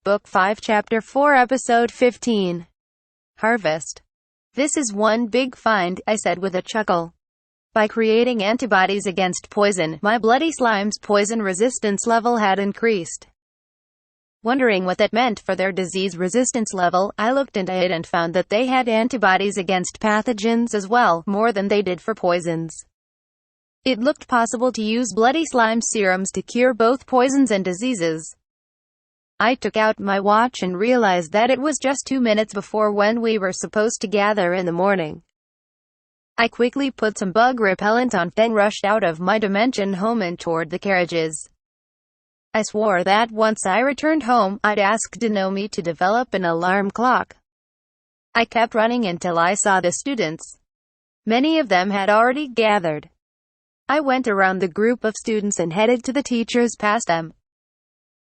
Book 5 Chapter 4 Episode 15. Harvest. This is one big find, I said with a chuckle. By creating antibodies against poison, my bloody slime's poison resistance level had increased. Wondering what that meant for their disease resistance level, I looked into it and found that they had antibodies against pathogens as well, more than they did for poisons. It looked possible to use bloody slime serums to cure both poisons and diseases. I took out my watch and realized that it was just 2 minutes before when we were supposed to gather in the morning. I quickly put some bug repellent on, then rushed out of my dimension home and toward the carriages. I swore that once I returned home, I'd ask Denomi to develop an alarm clock. I kept running until I saw the students. Many of them had already gathered. I went around the group of students and headed to the teachers past them.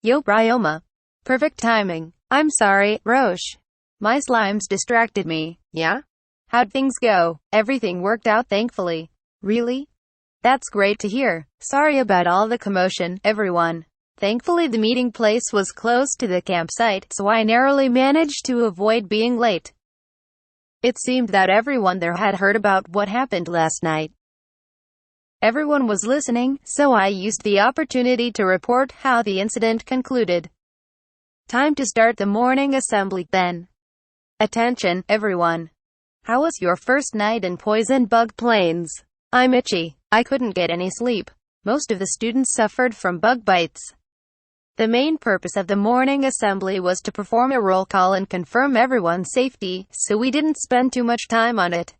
Yo, Ryoma. Perfect timing. I'm sorry, Roche. My slimes distracted me. Yeah? How'd things go? Everything worked out thankfully. Really? That's great to hear. Sorry about all the commotion, everyone. Thankfully the meeting place was close to the campsite, so I narrowly managed to avoid being late. It seemed that everyone there had heard about what happened last night. Everyone was listening, so I used the opportunity to report how the incident concluded. Time to start the morning assembly, then. Attention, everyone. How was your first night in Poison Bug Plains? I'm itchy. I couldn't get any sleep. Most of the students suffered from bug bites. The main purpose of the morning assembly was to perform a roll call and confirm everyone's safety, so we didn't spend too much time on it.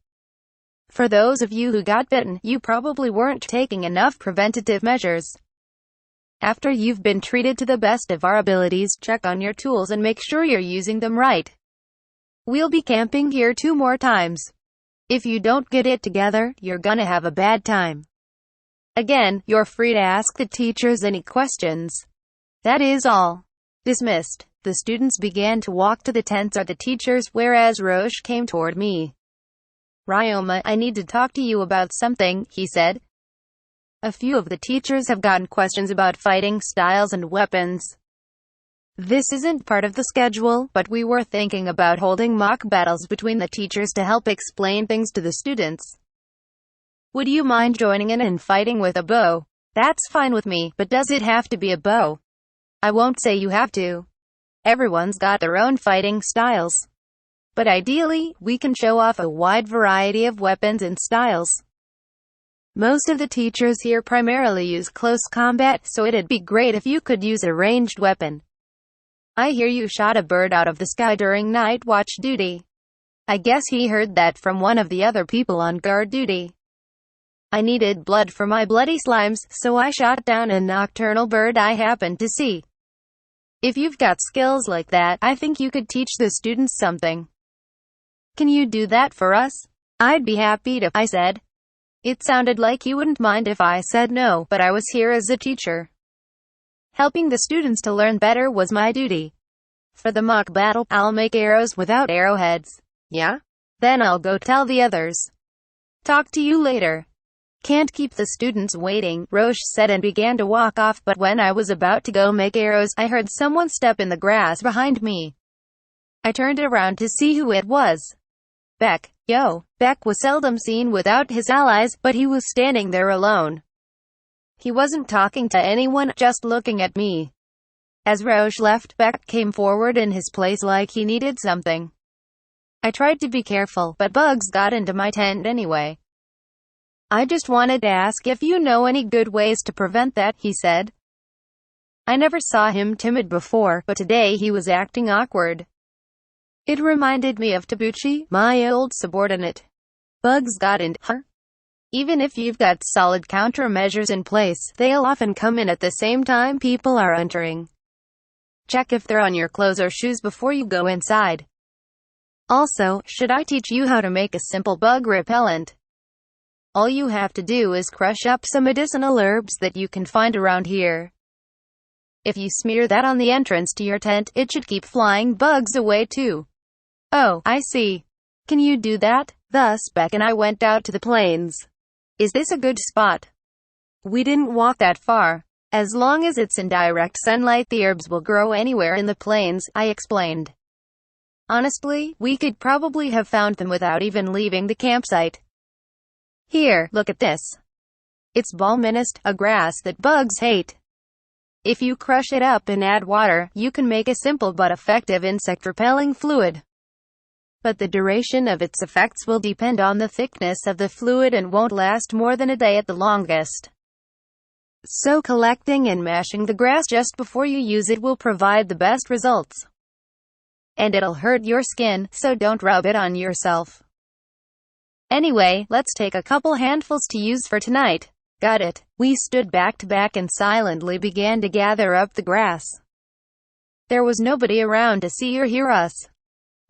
For those of you who got bitten, you probably weren't taking enough preventative measures. After you've been treated to the best of our abilities, check on your tools and make sure you're using them right. We'll be camping here 2 more times. If you don't get it together, you're gonna have a bad time. Again, you're free to ask the teachers any questions. That is all. Dismissed. The students began to walk to the tents of the teachers, whereas Roche came toward me. Ryoma, I need to talk to you about something, he said. A few of the teachers have gotten questions about fighting styles and weapons. This isn't part of the schedule, but we were thinking about holding mock battles between the teachers to help explain things to the students. Would you mind joining in and fighting with a bow? That's fine with me, but does it have to be a bow? I won't say you have to. Everyone's got their own fighting styles. But ideally, we can show off a wide variety of weapons and styles. Most of the teachers here primarily use close combat, so it'd be great if you could use a ranged weapon. I hear you shot a bird out of the sky during night watch duty. I guess he heard that from one of the other people on guard duty. I needed blood for my bloody slimes, so I shot down a nocturnal bird I happened to see. If you've got skills like that, I think you could teach the students something. Can you do that for us? I'd be happy to, I said. It sounded like you wouldn't mind if I said no, but I was here as a teacher. Helping the students to learn better was my duty. For the mock battle, I'll make arrows without arrowheads. Yeah? Then I'll go tell the others. Talk to you later. Can't keep the students waiting, Roche said and began to walk off, but when I was about to go make arrows, I heard someone step in the grass behind me. I turned around to see who it was. Beck. Yo. Beck was seldom seen without his allies, but he was standing there alone. He wasn't talking to anyone, just looking at me. As Roche left, Beck came forward in his place like he needed something. I tried to be careful, but bugs got into my tent anyway. I just wanted to ask if you know any good ways to prevent that, he said. I never saw him timid before, but today he was acting awkward. It reminded me of Tabuchi, my old subordinate. Bugs got into her. Even if you've got solid countermeasures in place, they'll often come in at the same time people are entering. Check if they're on your clothes or shoes before you go inside. Also, should I teach you how to make a simple bug repellent? All you have to do is crush up some medicinal herbs that you can find around here. If you smear that on the entrance to your tent, it should keep flying bugs away too. Oh, I see. Can you do that? Thus, Beck and I went out to the plains. Is this a good spot? We didn't walk that far. As long as it's in direct sunlight, the herbs will grow anywhere in the plains, I explained. Honestly, we could probably have found them without even leaving the campsite. Here, look at this. It's balminist, a grass that bugs hate. If you crush it up and add water, you can make a simple but effective insect-repelling fluid. But the duration of its effects will depend on the thickness of the fluid and won't last more than a day at the longest. So collecting and mashing the grass just before you use it will provide the best results. And it'll hurt your skin, so don't rub it on yourself. Anyway, let's take a couple handfuls to use for tonight. Got it. We stood back to back and silently began to gather up the grass. There was nobody around to see or hear us.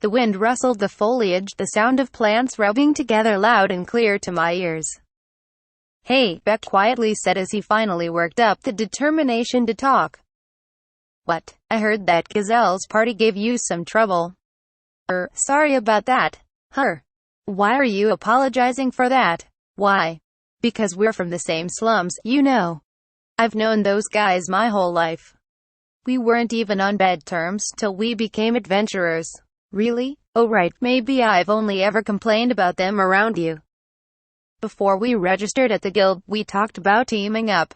The wind rustled the foliage, the sound of plants rubbing together loud and clear to my ears. Hey, Beck quietly said as he finally worked up the determination to talk. What? I heard that Gazelle's party gave you some trouble. Sorry about that. Why are you apologizing for that? Why? Because we're from the same slums, you know. I've known those guys my whole life. We weren't even on bad terms till we became adventurers. Really? Oh right, maybe I've only ever complained about them around you. Before we registered at the guild, we talked about teaming up.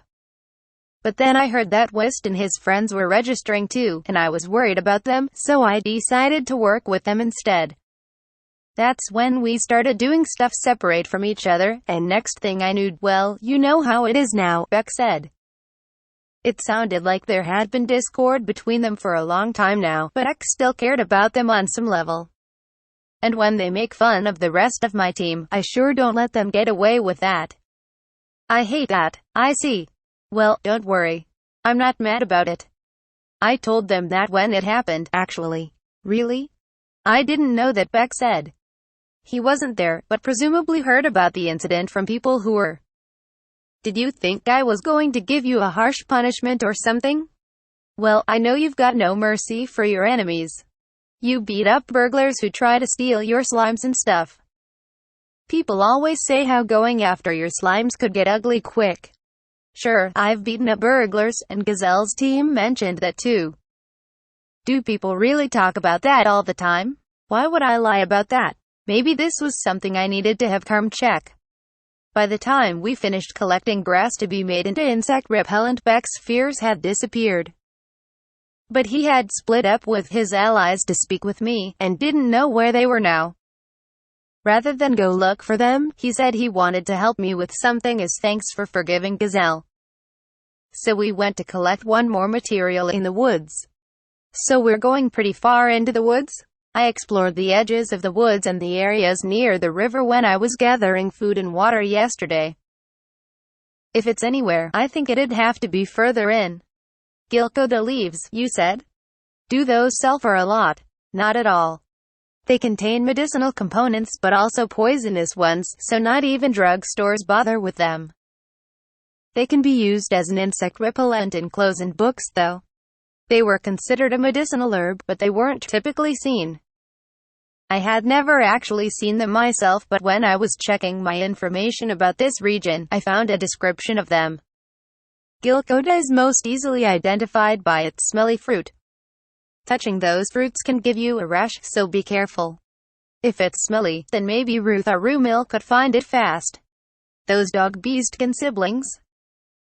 But then I heard that West and his friends were registering too, and I was worried about them, so I decided to work with them instead. That's when we started doing stuff separate from each other, and next thing I knew, well, you know how it is now, Beck said. It sounded like there had been discord between them for a long time now, but Beck still cared about them on some level. And when they make fun of the rest of my team, I sure don't let them get away with that. I hate that. I see. Well, don't worry. I'm not mad about it. I told them that when it happened, actually. Really? I didn't know that, Beck said. He wasn't there, but presumably heard about the incident from people who were. Did you think I was going to give you a harsh punishment or something? Well, I know you've got no mercy for your enemies. You beat up burglars who try to steal your slimes and stuff. People always say how going after your slimes could get ugly quick. Sure, I've beaten up burglars, and Gazelle's team mentioned that too. Do people really talk about that all the time? Why would I lie about that? Maybe this was something I needed to have come check. By the time we finished collecting grass to be made into insect repellent, Beck's fears had disappeared. But he had split up with his allies to speak with me, and didn't know where they were now. Rather than go look for them, he said he wanted to help me with something as thanks for forgiving Gazelle. So we went to collect one more material in the woods. So we're going pretty far into the woods? I explored the edges of the woods and the areas near the river when I was gathering food and water yesterday. If it's anywhere, I think it'd have to be further in. Gilko, the leaves, you said? Do those sell for a lot? Not at all. They contain medicinal components but also poisonous ones, so not even drug stores bother with them. They can be used as an insect repellent in clothes and books though. They were considered a medicinal herb, but they weren't typically seen. I had never actually seen them myself, but when I was checking my information about this region, I found a description of them. Gilkoda is most easily identified by its smelly fruit. Touching those fruits can give you a rash, so be careful. If it's smelly, then maybe Ruth or Rumil could find it fast. Those dog beastkin siblings?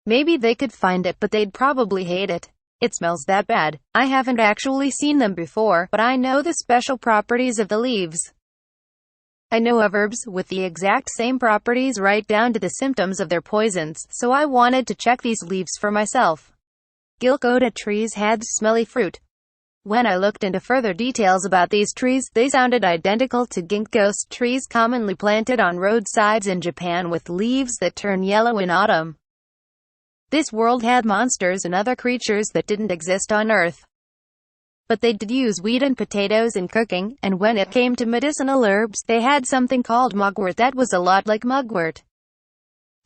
Maybe they could find it, but they'd probably hate it. It smells that bad. I haven't actually seen them before, but I know the special properties of the leaves. I know of herbs with the exact same properties right down to the symptoms of their poisons, so I wanted to check these leaves for myself. Gilkoda trees had smelly fruit. When I looked into further details about these trees, they sounded identical to ginkgos trees commonly planted on roadsides in Japan with leaves that turn yellow in autumn. This world had monsters and other creatures that didn't exist on Earth. But they did use wheat and potatoes in cooking, and when it came to medicinal herbs, they had something called mugwort that was a lot like mugwort.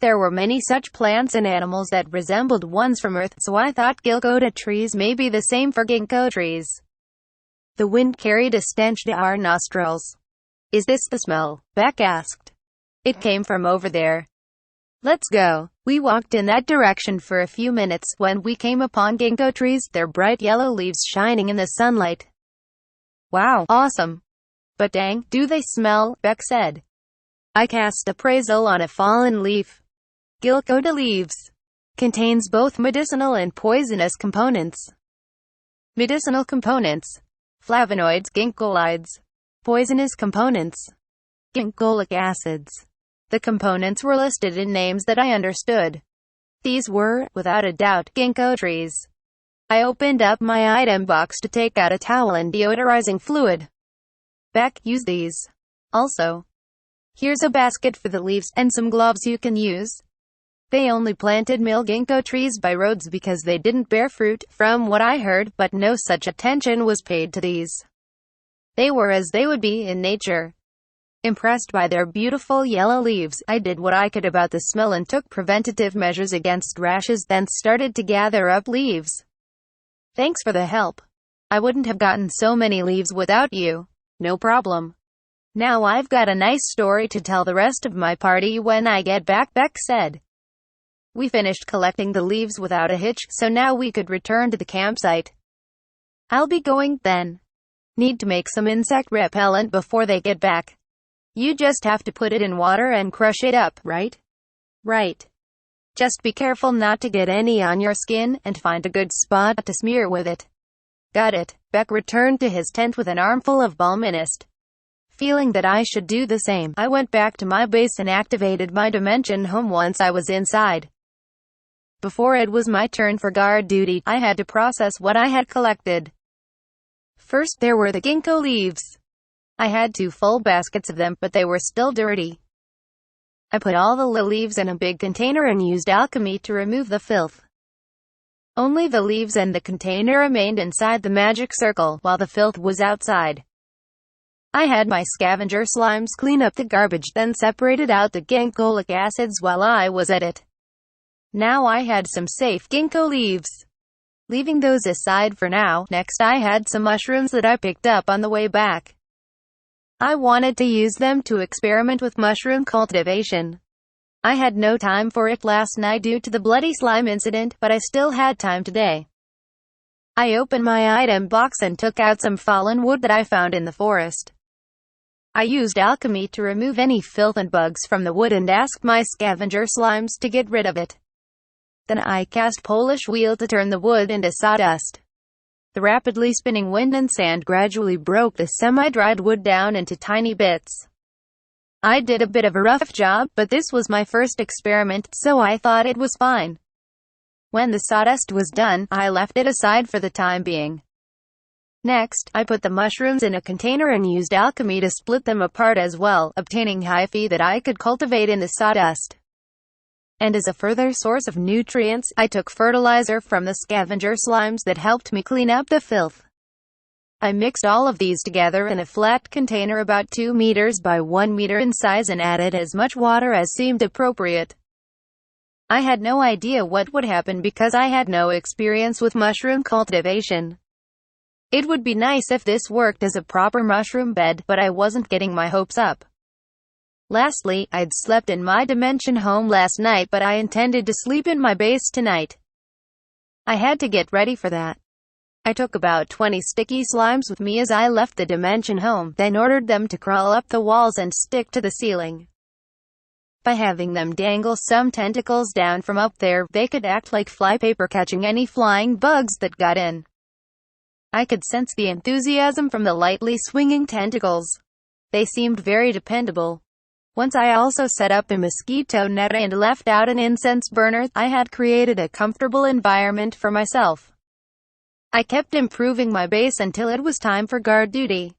There were many such plants and animals that resembled ones from Earth, so I thought Gilkoda trees may be the same for ginkgo trees. The wind carried a stench to our nostrils. Is this the smell? Beck asked. It came from over there. Let's go. We walked in that direction for a few minutes when we came upon ginkgo trees, their bright yellow leaves shining in the sunlight. Wow, awesome. But dang, do they smell, Beck said. I cast appraisal on a fallen leaf. Ginkgo leaves contains both medicinal and poisonous components. Medicinal components: flavonoids, ginkgolides. Poisonous components: ginkgolic acids. The components were listed in names that I understood. These were, without a doubt, ginkgo trees. I opened up my item box to take out a towel and deodorizing fluid. Beck, use these. Also, here's a basket for the leaves, and some gloves you can use. They only planted male ginkgo trees by roads because they didn't bear fruit, from what I heard, but no such attention was paid to these. They were as they would be in nature. Impressed by their beautiful yellow leaves, I did what I could about the smell and took preventative measures against rashes, then started to gather up leaves. Thanks for the help. I wouldn't have gotten so many leaves without you. No problem. Now I've got a nice story to tell the rest of my party when I get back, Beck said. We finished collecting the leaves without a hitch, so now we could return to the campsite. I'll be going, then. Need to make some insect repellent before they get back. You just have to put it in water and crush it up, right? Right. Just be careful not to get any on your skin, and find a good spot to smear with it. Got it. Beck returned to his tent with an armful of balm mist. Feeling that I should do the same, I went back to my base and activated my dimension home once I was inside. Before it was my turn for guard duty, I had to process what I had collected. First there were the ginkgo leaves. I had 2 full baskets of them, but they were still dirty. I put all the leaves in a big container and used alchemy to remove the filth. Only the leaves and the container remained inside the magic circle, while the filth was outside. I had my scavenger slimes clean up the garbage, then separated out the ginkgolic acids while I was at it. Now I had some safe ginkgo leaves. Leaving those aside for now, next I had some mushrooms that I picked up on the way back. I wanted to use them to experiment with mushroom cultivation. I had no time for it last night due to the bloody slime incident, but I still had time today. I opened my item box and took out some fallen wood that I found in the forest. I used alchemy to remove any filth and bugs from the wood and asked my scavenger slimes to get rid of it. Then I cast Polish wheel to turn the wood into sawdust. The rapidly spinning wind and sand gradually broke the semi-dried wood down into tiny bits. I did a bit of a rough job, but this was my first experiment, so I thought it was fine. When the sawdust was done, I left it aside for the time being. Next, I put the mushrooms in a container and used alchemy to split them apart as well, obtaining hyphae that I could cultivate in the sawdust. And as a further source of nutrients, I took fertilizer from the scavenger slimes that helped me clean up the filth. I mixed all of these together in a flat container about 2 meters by 1 meter in size and added as much water as seemed appropriate. I had no idea what would happen because I had no experience with mushroom cultivation. It would be nice if this worked as a proper mushroom bed, but I wasn't getting my hopes up. Lastly, I'd slept in my dimension home last night, but I intended to sleep in my base tonight. I had to get ready for that. I took about 20 sticky slimes with me as I left the dimension home, then ordered them to crawl up the walls and stick to the ceiling. By having them dangle some tentacles down from up there, they could act like flypaper, catching any flying bugs that got in. I could sense the enthusiasm from the lightly swinging tentacles. They seemed very dependable. Once I also set up a mosquito net and left out an incense burner, I had created a comfortable environment for myself. I kept improving my base until it was time for guard duty.